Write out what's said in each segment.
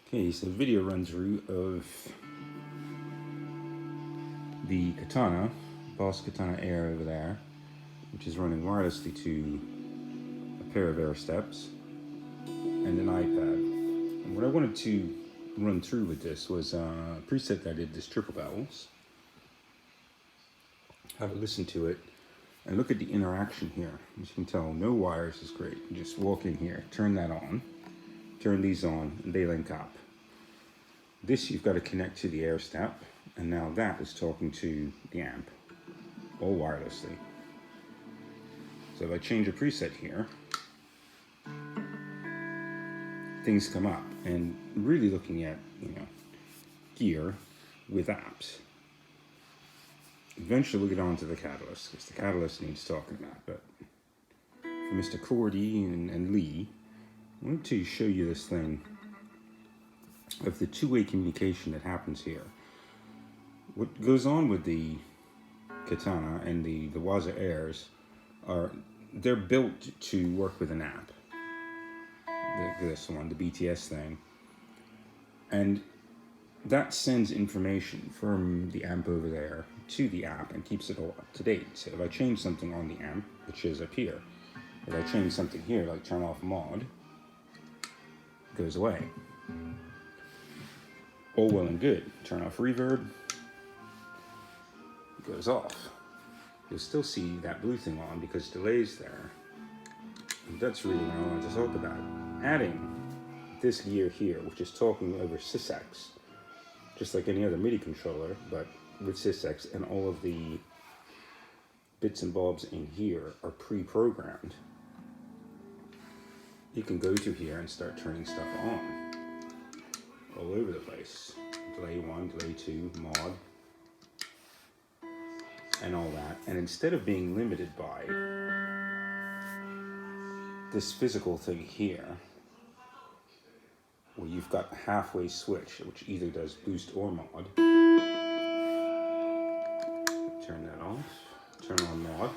Okay, so video run through of the Katana, BOSS Katana Air over there, which is running wirelessly to a pair of Airsteps and an iPad. And what I wanted to run through with this was a preset that I did, this triple bells. Have a listen to it and look at the interaction here. As you can tell, no wires is great. You just walk in here, turn that on, turn these on, and they link up. This you've got to connect to the Airstep, and now that is talking to the amp, all wirelessly. So if I change a preset here, things come up, and really looking at, gear with apps. Eventually we'll get on to the Catalyst, because the Catalyst needs talking about, but for Mr. Cordy and Lee, I wanted to show you this thing of the two-way communication that happens here. What goes on with the Katana and the Mssr Airs are, they're built to work with an app. This one, the BTS thing. And that sends information from the amp over there to the app and keeps it all up to date. So if I change something on the amp, it shows up here. If I change something here, like turn off mod, it goes away. All well and good. Turn off reverb, it goes off. You'll still see that blue thing on because delay's there. And that's really what I wanted to talk about. Adding this gear here, which is talking over SYSEX, just like any other MIDI controller, but with SYSEX, and all of the bits and bobs in here are pre-programmed. You can go to here and start turning stuff on all over the place. Delay 1, delay 2, mod, and all that. And instead of being limited by this physical thing here, where you've got a halfway switch, which either does boost or mod. Turn that off, turn on mod.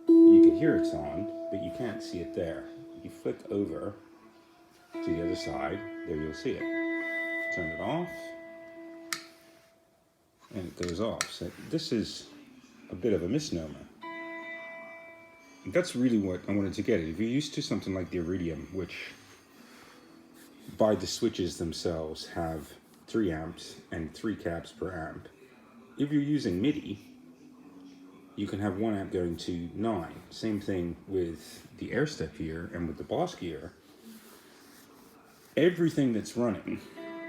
You can hear it's on, but you can't see it there. You flick over to the other side, there you'll see it. Turn it off, and it goes off. So this is a bit of a misnomer. That's really what I wanted to get at. If you're used to something like the Iridium, which by the switches themselves have 3 amps and 3 cabs per amp, if you're using MIDI, you can have 1 amp going to 9. Same thing with the Airstep here and with the BOSS gear. Everything that's running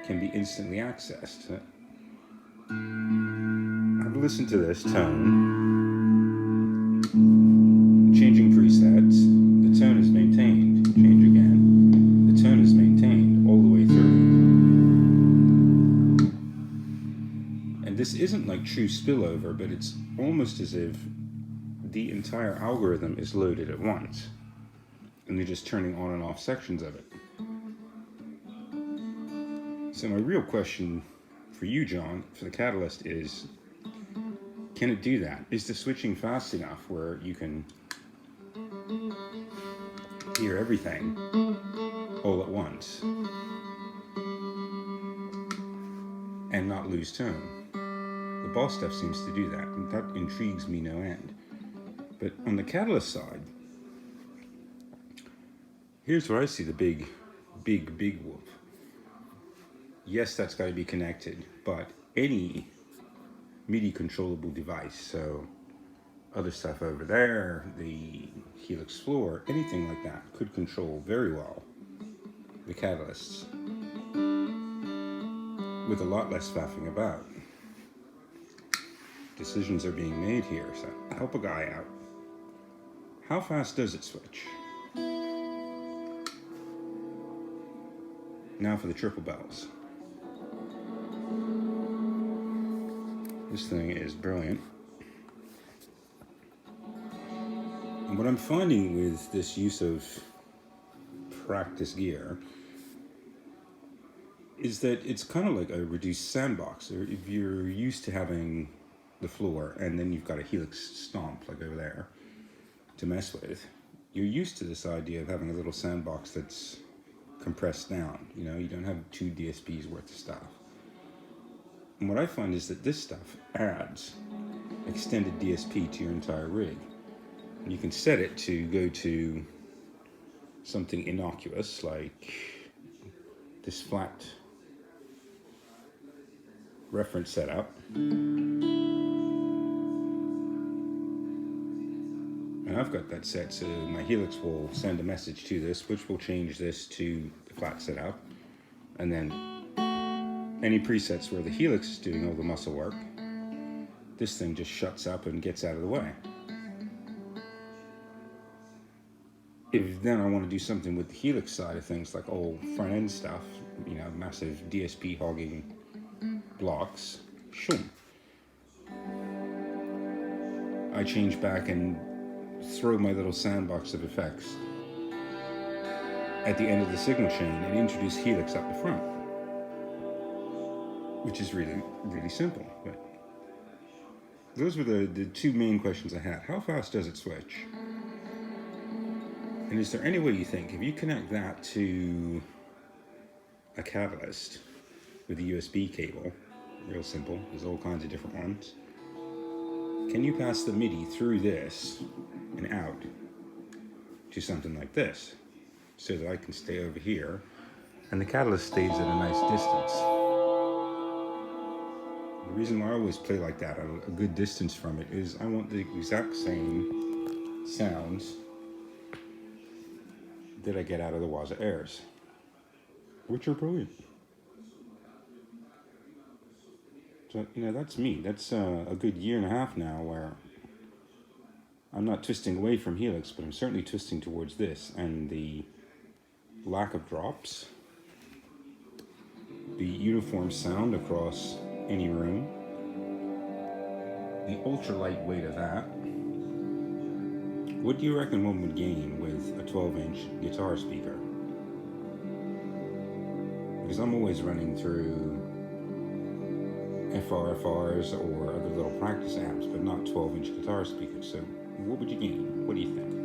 can be instantly accessed. I've listened to this tone, changing presets, the tone is maintained, change again, the tone is maintained all the way through. And this isn't like true spillover, but it's almost as if the entire algorithm is loaded at once, and you're just turning on and off sections of it. So my real question for you, John, for the Catalyst is, can it do that? Is the switching fast enough where you can hear everything all at once and not lose tone? The BOSS stuff seems to do that, and that intrigues me no end. But on the Catalyst side, here's where I see the big whoop. Yes, that's got to be connected, but any MIDI controllable device, so other stuff over there, the Helix floor, anything like that could control very well the Catalysts with a lot less faffing about. Decisions are being made here, so help a guy out. How fast does it switch? Now for the triple bells. This thing is brilliant. And what I'm finding with this use of practice gear is that it's kind of like a reduced sandbox. Or if you're used to having the floor and then you've got a Helix stomp like over there to mess with, you're used to this idea of having a little sandbox that's compressed down. You know, you don't have 2 DSPs worth of stuff. And what I find is that this stuff adds extended DSP to your entire rig. And you can set it to go to something innocuous like this flat reference setup. And I've got that set so my Helix will send a message to this, which will change this to the flat setup. And then any presets where the Helix is doing all the muscle work, this thing just shuts up and gets out of the way. If then I want to do something with the Helix side of things, like all front end stuff, you know, massive DSP hogging blocks, shoom. I change back and throw my little sandbox of effects at the end of the signal chain and introduce Helix up the front, which is really, really simple. But those were the 2 main questions I had. How fast does it switch? And is there any way you think, if you connect that to a catalyst with a USB cable, real simple, there's all kinds of different ones, can you pass the Midi through this and out to something like this, so that I can stay over here and the catalyst stays at a nice distance? The reason why I always play like that, a good distance from it, is I want the exact same sounds that I get out of the Waza Airs, which are brilliant. So, you know, that's me. That's a good 1.5 years now where I'm not twisting away from Helix, but I'm certainly twisting towards this. And the lack of drops, the uniform sound across any room, the ultra lightweight of that. What do you reckon one would gain with a 12-inch guitar speaker? Because I'm always running through FRFRs or other little practice amps, but not 12-inch guitar speakers. So what would you gain? What do you think?